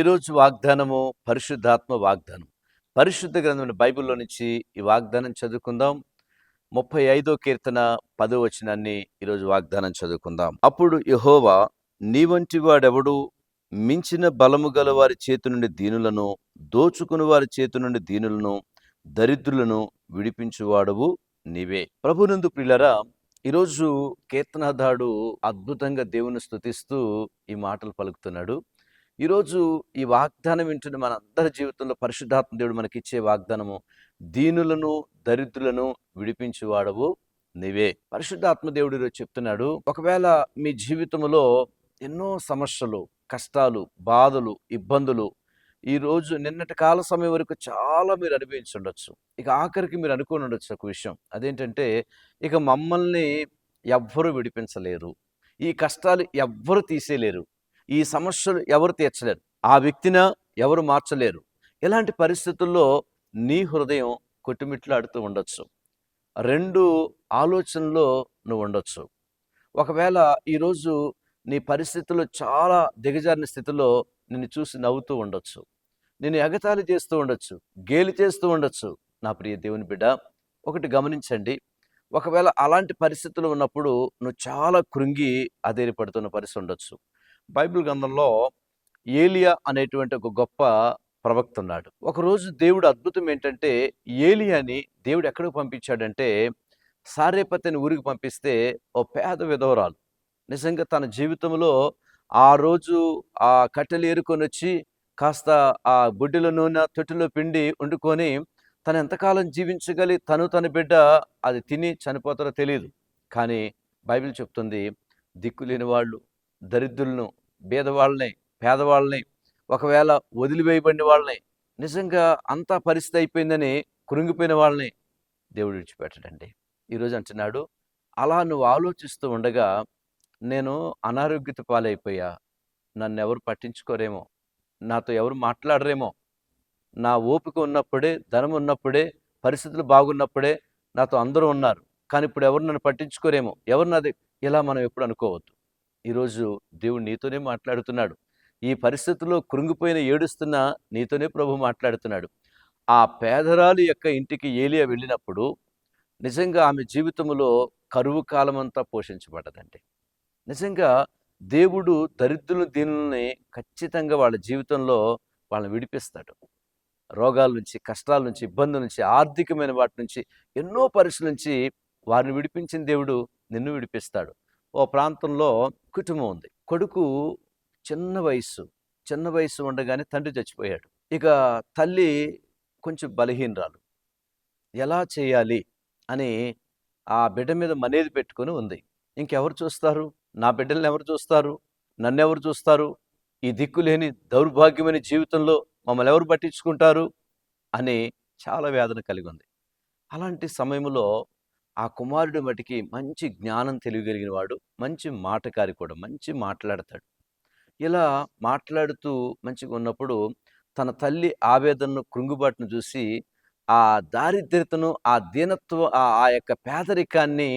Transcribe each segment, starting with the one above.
ఈరోజు వాగ్దానము పరిశుద్ధాత్మ వాగ్దానం. పరిశుద్ధ గ్రంథమైన బైబిల్‌లో నుంచి ఈ వాగ్దానం చదువుకుందాం. 35 కీర్తన 10 వచనాన్ని ఈరోజు వాగ్దానం చదువుకుందాం. అప్పుడు యెహోవా, నీ వంటి వాడెవడు? మించిన బలము గల వారి చేతి నుండి దీనులను, దోచుకుని వారి చేతి నుండి దీనులను, దరిద్రులను విడిపించువాడవు నీవే. ప్రభునందు ప్రియులారా, ఈరోజు కీర్తనాదారుడు అద్భుతంగా దేవుని స్తుతిస్తూ ఈ మాటలు పలుకుతున్నాడు. ఈరోజు ఈ వాగ్దానం వింటున్న మనందరి జీవితంలో పరిశుద్ధాత్మ దేవుడు మనకిచ్చే వాగ్దానము, దీనులను దరిద్రులను విడిపించువాడవు నీవే. పరిశుద్ధాత్మ దేవుడు ఈరోజు చెప్తున్నాడు, ఒకవేళ మీ జీవితంలో ఎన్నో సమస్యలు, కష్టాలు, బాధలు, ఇబ్బందులు ఈరోజు నిన్నటి కాల సమయం వరకు చాలా మీరు అనుభవించి ఉండొచ్చు. ఇక ఆఖరికి మీరు అనుకుని ఉండొచ్చు ఒక విషయం, అదేంటంటే ఇక మమ్మల్ని ఎవ్వరూ విడిపించలేరు, ఈ కష్టాలు ఎవ్వరు తీసేయలేరు, ఈ సమస్యలు ఎవరు తీర్చలేరు, ఆ వ్యక్తిని ఎవరు మార్చలేరు. ఇలాంటి పరిస్థితుల్లో నీ హృదయం కొట్టుమిట్లాడుతూ ఉండొచ్చు. 2 ఆలోచనలో నువ్వు ఉండొచ్చు. ఒకవేళ ఈరోజు నీ పరిస్థితుల్లో చాలా దిగజారిన స్థితిలో నిన్ను చూసి నవ్వుతూ ఉండొచ్చు, నిన్ను ఎగతాళి చేస్తూ ఉండొచ్చు, గేలి చేస్తూ ఉండొచ్చు. నా ప్రియ దేవుని బిడ్డ, ఒకటి గమనించండి. ఒకవేళ అలాంటి పరిస్థితులు ఉన్నప్పుడు నువ్వు చాలా కృంగి అధైర్యపడుతున్న పరిస్థితి ఉండొచ్చు. బైబిల్ గ్రంథంలో ఏలియా అనేటువంటి ఒక గొప్ప ప్రవక్త ఉన్నాడు. ఒకరోజు దేవుడు అద్భుతం ఏంటంటే, ఏలియాని దేవుడు ఎక్కడికి పంపించాడంటే, సారేపత్ అనే ఊరికి పంపిస్తే ఓ పేద విధవరాలు నిజంగా తన జీవితంలో ఆ రోజు ఆ కట్టెలు ఏరుకొని వచ్చి కాస్త ఆ బుడ్డిలో నూనె తొట్టిలో పిండి వండుకొని తను ఎంతకాలం జీవించగలి తను తన బిడ్డ అది తిని చనిపోతారో తెలియదు. కానీ బైబిల్ చెప్తుంది, దిక్కులేని వాళ్ళు, దరిద్రులను, బీదవాళ్ళని, పేదవాళ్ళని, ఒకవేళ వదిలివేయబడిన వాళ్ళని, నిజంగా అంతా పరిస్థితి అయిపోయిందని కృంగిపోయిన వాళ్ళని దేవుడు విడిచిపెట్టడండి. ఈరోజు అంటున్నాడు, అలా నువ్వు ఆలోచిస్తూ ఉండగా నేను అనారోగ్యత పాలైపోయా, నన్ను ఎవరు పట్టించుకోరేమో, నాతో ఎవరు మాట్లాడరేమో, నా ఓపిక ఉన్నప్పుడే, ధనం ఉన్నప్పుడే, పరిస్థితులు బాగున్నప్పుడే నాతో అందరూ ఉన్నారు, కానీ ఇప్పుడు ఎవరు నన్ను పట్టించుకోరేమో, ఎవరు నాది, ఇలా మనం ఎప్పుడు అనుకోవద్దు. ఈరోజు దేవుడు నీతోనే మాట్లాడుతున్నాడు. ఈ పరిస్థితుల్లో కృంగిపోయిన ఏడుస్తున్న నీతోనే ప్రభు మాట్లాడుతున్నాడు. ఆ పేదరాలి యొక్క ఇంటికి ఏలియా వెళ్ళినప్పుడు నిజంగా ఆమె జీవితంలో కరువు కాలమంతా పోషించబడ్డదండి. నిజంగా దేవుడు దరిద్రుల దీనుల్ని ఖచ్చితంగా వాళ్ళ జీవితంలో వాళ్ళని విడిపిస్తాడు. రోగాల నుంచి, కష్టాల నుంచి, ఇబ్బందుల నుంచి, ఆర్థికమైన వాటి నుంచి, ఎన్నో పరిస్థితుల నుంచి వారిని విడిపించిన దేవుడు నిన్ను విడిపిస్తాడు. ఓ ప్రాంతంలో కుటుంబం ఉంది. కొడుకు చిన్న వయసు ఉండగానే తండ్రి చచ్చిపోయాడు. ఇక తల్లి కొంచెం బలహీనరాలు. ఎలా చేయాలి అని ఆ బిడ్డ మీద మనేది పెట్టుకొని ఉంది. ఇంకెవరు చూస్తారు? నా బిడ్డల్ని ఎవరు చూస్తారు? నన్నెవరు చూస్తారు? ఈ దిక్కులేని దౌర్భాగ్యమైన జీవితంలో మమ్మల్ని ఎవరు పట్టించుకుంటారు అని చాలా వేదన కలిగి ఉంది. అలాంటి సమయంలో ఆ కుమారుడు మటికి మంచి జ్ఞానం తెలియగలిగిన వాడు, మంచి మాటకారి కూడా, మంచి మాట్లాడతాడు. ఇలా మాట్లాడుతూ మంచిగా ఉన్నప్పుడు తన తల్లి ఆవేదనను, కృంగుబాటును చూసి ఆ దారిద్ర్యతను, ఆ దీనత్వం, ఆ యొక్క పేదరికాన్ని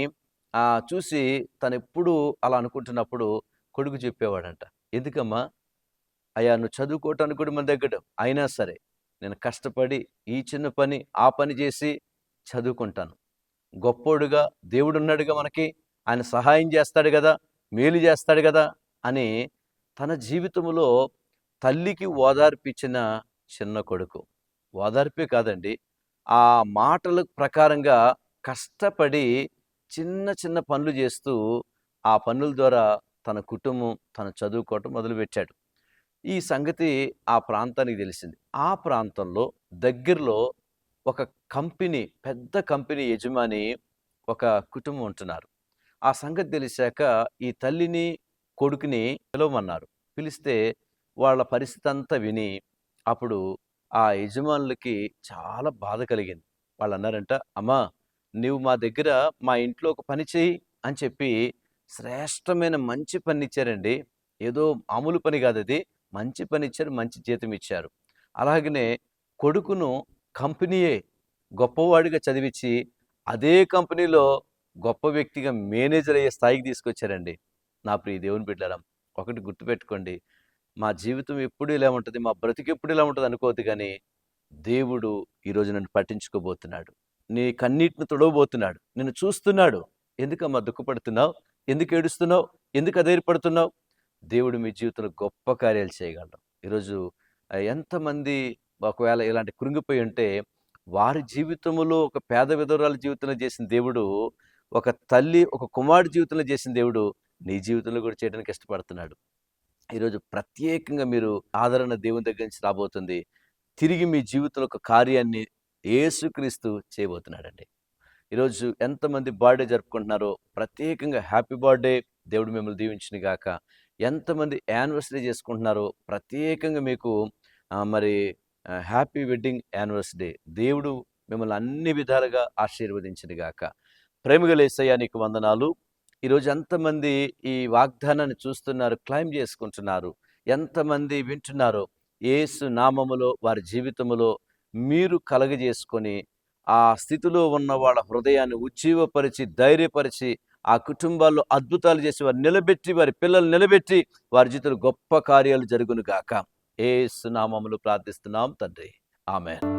చూసి తనెప్పుడు అలా అనుకుంటున్నప్పుడు కొడుకు చెప్పేవాడంట, ఎందుకమ్మా అయ్యా, నువ్వు చదువుకోవటానికి కూడా మన దగ్గర అయినా సరే నేను కష్టపడి ఈ చిన్న పని ఆ పని చేసి చదువుకుంటాను. గొప్పోడుగా దేవుడున్నాడుగా మనకి, ఆయన సహాయం చేస్తాడు కదా, మేలు చేస్తాడు కదా అని తన జీవితంలో తల్లికి ఓదార్పిచ్చిన చిన్న కొడుకు. ఓదార్పే కాదండి, ఆ మాటల ప్రకారంగా కష్టపడి చిన్న చిన్న పనులు చేస్తూ ఆ పనుల ద్వారా తన కుటుంబం, తను చదువుకోవటం మొదలుపెట్టాడు. ఈ సంగతి ఆ ప్రాంతానికి తెలిసింది. ఆ ప్రాంతంలో దగ్గరలో ఒక కంపెనీ, పెద్ద కంపెనీ యజమాని ఒక కుటుంబం ఉంటున్నారు. ఆ సంగతి తెలిసాక ఈ తల్లిని, కొడుకుని పిలవమన్నారు. పిలిస్తే వాళ్ళ పరిస్థితి అంతా విని అప్పుడు ఆ యజమానులకి చాలా బాధ కలిగింది. వాళ్ళు అన్నారంట, అమ్మా నీవు మా దగ్గర మా ఇంట్లో ఒక పని చెయ్యి అని చెప్పి శ్రేష్టమైన మంచి పని ఇచ్చారండి. ఏదో మామూలు పని కాదు అది, మంచి పని ఇచ్చారు, మంచి జీతం ఇచ్చారు. అలాగనే కొడుకును కంపెనీయే గొప్పవాడిగా చదివించి అదే కంపెనీలో గొప్ప వ్యక్తిగా మేనేజర్ అయ్యే స్థాయికి తీసుకొచ్చారండి. నా ప్రియ దేవుని బిడ్డలారా, ఒకటి గుర్తుపెట్టుకోండి, మా జీవితం ఎప్పుడు ఇలా ఉంటది, మా బ్రతుకు ఎప్పుడు ఇలా ఉంటది అనుకోవద్దు గానీ, దేవుడు ఈరోజు నన్ను పట్టించుకోబోతున్నాడు. నీ కన్నీటిని తుడవబోతున్నాడు. నిన్ను చూస్తున్నాడు. ఎందుకమ్మా దుఃఖపడుతున్నావు? ఎందుకు ఏడుస్తున్నావు? ఎందుకు అధైర్యపడుతున్నావు? దేవుడు మీ జీవితంలో గొప్ప కార్యాలు చేయగలడు. ఈరోజు ఎంతమంది ఒకవేళ ఇలాంటి కృంగిపోయి ఉంటే, వారి జీవితంలో ఒక పేద విధవరాలి జీవితంలో చేసిన దేవుడు, ఒక తల్లి, ఒక కుమారుడి జీవితంలో చేసిన దేవుడు, నీ జీవితంలో కూడా చేయడానికి ఇష్టపడుతున్నాడు. ఈరోజు ప్రత్యేకంగా మీరు ఆదరణ దేవుని దగ్గర నుంచి రాబోతుంది. తిరిగి మీ జీవితంలో ఒక కార్యాన్ని యేసుక్రీస్తు చేయబోతున్నాడండి. ఈరోజు ఎంతమంది బర్త్‌డే జరుపుకుంటున్నారో ప్రత్యేకంగా హ్యాపీ బర్త్‌డే, దేవుడు మిమ్మల్ని దీవించును గాక. ఎంతమంది యానివర్సరీ చేసుకుంటున్నారో ప్రత్యేకంగా మీకు మరి హ్యాపీ వెడ్డింగ్ యానివర్సరీ. దేవుడు మిమ్మల్ని అన్ని విధాలుగా ఆశీర్వదించును గాక. ప్రేమగల యేసయ్యా నీకు వందనాలు. ఈరోజు ఎంతమంది ఈ వాగ్దానాన్ని చూస్తున్నారు, క్లెయిమ్ చేసుకుంటున్నారు, ఎంతమంది వింటున్నారో యేసు నామములో వారి జీవితములో మీరు కలగజేసుకొని ఆ స్థితిలో ఉన్న వాళ్ళ హృదయాన్ని ఉజ్జీవపరిచి, ధైర్యపరిచి, ఆ కుటుంబాల్లో అద్భుతాలు చేసి వారు నిలబెట్టి, వారి పిల్లలు నిలబెట్టి, వారి జీవితంలో గొప్ప కార్యాలు జరుగును గాక. యేసు నామములో ప్రార్థిస్తున్నాం తండ్రి. ఆమేన్.